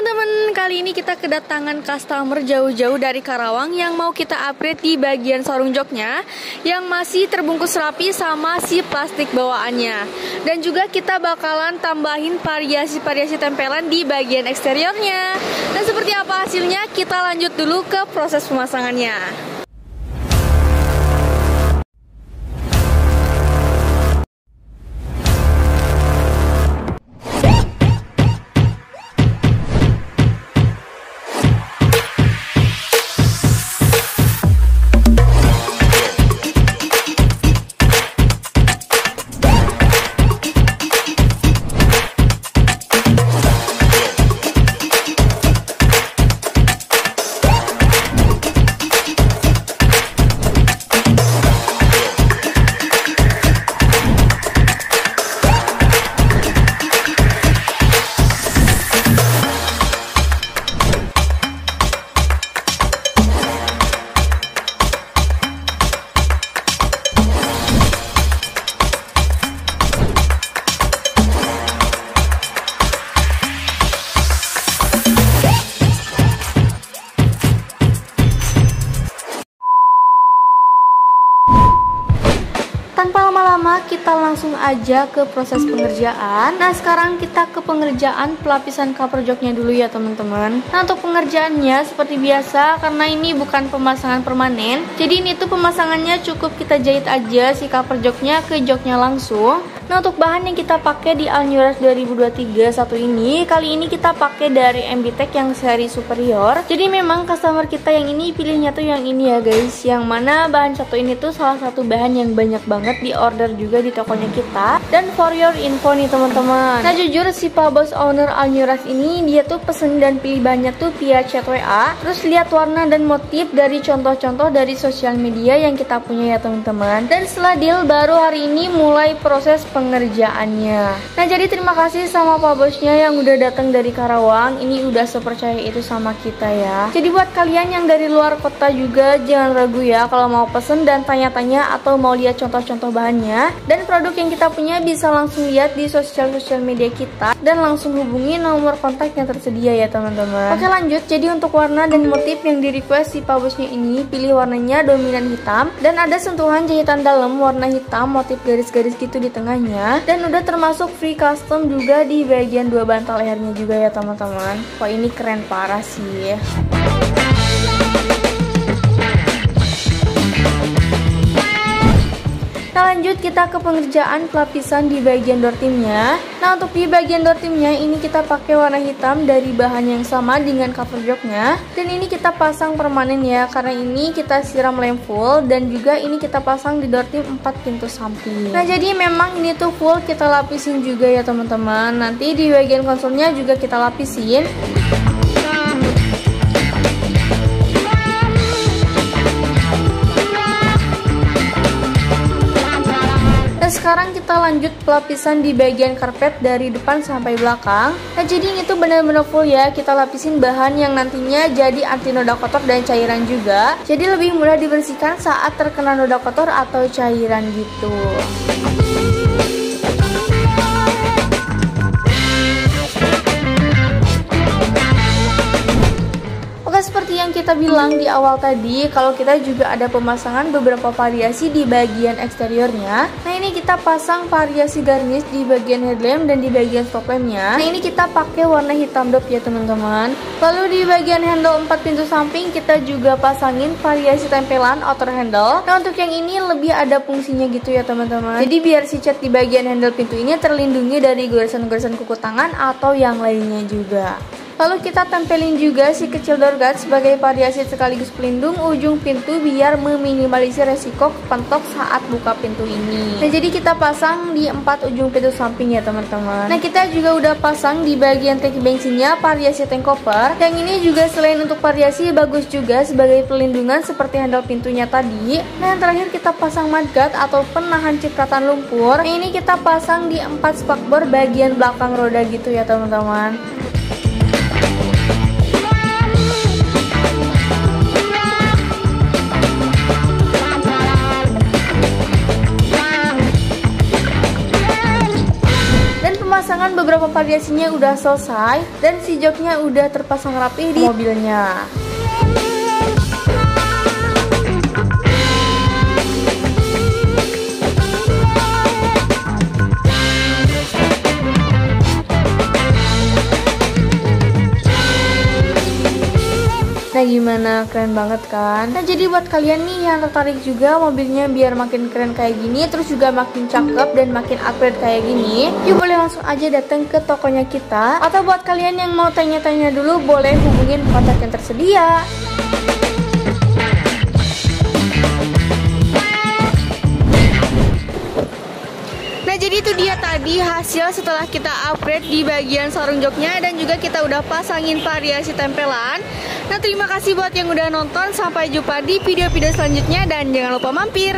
teman-teman, kali ini kita kedatangan customer jauh-jauh dari Karawang yang mau kita upgrade di bagian sarung joknya yang masih terbungkus rapi sama si plastik bawaannya. Dan juga kita bakalan tambahin variasi-variasi tempelan di bagian eksteriornya. Dan seperti apa hasilnya, kita lanjut dulu ke proses pemasangannya. Tanpa lama-lama kita langsung aja ke proses pengerjaan. Nah sekarang kita ke pengerjaan pelapisan cover joknya dulu ya teman-teman. Nah untuk pengerjaannya seperti biasa, karena ini bukan pemasangan permanen, jadi ini tuh pemasangannya cukup kita jahit aja si cover joknya ke joknya langsung. Nah untuk bahan yang kita pakai di Alnyuras 2023 satu ini, kali ini kita pakai dari MBTech yang seri superior. Jadi memang customer kita yang ini pilihnya tuh yang ini ya guys, yang mana bahan satu ini tuh salah satu bahan yang banyak banget di order juga di tokonya kita. Dan for your info nih teman-teman, nah jujur si Pak Bos owner Alnyuras ini dia tuh pesen dan pilih bahannya tuh via chat WA, terus lihat warna dan motif dari contoh-contoh dari sosial media yang kita punya ya teman-teman. Dan setelah deal baru hari ini mulai proses pengerjaannya. Nah jadi terima kasih sama Pak Bosnya yang udah datang dari Karawang. Ini udah sepercaya itu sama kita ya. Jadi buat kalian yang dari luar kota juga jangan ragu ya kalau mau pesen dan tanya-tanya atau mau lihat contoh-contoh bahannya. Dan produk yang kita punya bisa langsung lihat di sosial media kita dan langsung hubungi nomor kontak yang tersedia ya teman-teman. Oke lanjut, jadi untuk warna dan motif yang di request si Pak Bosnya ini, pilih warnanya dominan hitam dan ada sentuhan jahitan dalam warna hitam, motif garis-garis gitu di tengahnya. Dan udah termasuk free custom juga di bagian dua bantal lehernya juga ya teman-teman. Wah ini keren parah sih. Nah lanjut kita ke pengerjaan pelapisan di bagian door timnya. Nah untuk di bagian door timnya ini kita pakai warna hitam dari bahan yang sama dengan cover joknya. Dan ini kita pasang permanen ya, karena ini kita siram lem full dan juga ini kita pasang di door tim 4 pintu samping. Nah jadi memang ini tuh full kita lapisin juga ya teman-teman. Nanti di bagian konsolnya juga kita lapisin. Sekarang kita lanjut pelapisan di bagian karpet dari depan sampai belakang. Nah jadi ini tuh benar-benar full ya, kita lapisin bahan yang nantinya jadi anti noda kotor dan cairan juga. Jadi lebih mudah dibersihkan saat terkena noda kotor atau cairan gitu. Seperti yang kita bilang di awal tadi, kalau kita juga ada pemasangan beberapa variasi di bagian eksteriornya. Nah ini kita pasang variasi garnish di bagian headlamp dan di bagian stop lampnya. Nah ini kita pakai warna hitam dop ya teman-teman. Lalu di bagian handle 4 pintu samping kita juga pasangin variasi tempelan outer handle. Nah untuk yang ini lebih ada fungsinya gitu ya teman-teman. Jadi biar si cat di bagian handle pintu ini terlindungi dari goresan-goresan kuku tangan atau yang lainnya juga. Lalu kita tempelin juga si kecil door guard sebagai variasi sekaligus pelindung ujung pintu biar meminimalisir resiko kepentok saat buka pintu ini. Nah jadi kita pasang di 4 ujung pintu samping ya teman-teman. Nah kita juga udah pasang di bagian tangki bensinnya variasi tank cover. Yang ini juga selain untuk variasi bagus juga sebagai pelindungan seperti handle pintunya tadi. Nah yang terakhir kita pasang mudguard atau penahan cipratan lumpur. Nah ini kita pasang di 4 spakbor bagian belakang roda gitu ya teman-teman. misalkan beberapa variasinya udah selesai dan si joknya udah terpasang rapi di mobilnya. Nah gimana, keren banget kan? Nah jadi buat kalian nih yang tertarik juga mobilnya biar makin keren kayak gini, terus juga makin cakep dan makin upgrade kayak gini, yuk boleh langsung aja datang ke tokonya kita. Atau buat kalian yang mau tanya-tanya dulu, boleh hubungin kontak yang tersedia. Nah jadi itu dia tadi hasil setelah kita upgrade di bagian sarung joknya, dan juga kita udah pasangin variasi tempelan. Nah terima kasih buat yang udah nonton, sampai jumpa di video-video selanjutnya dan jangan lupa mampir.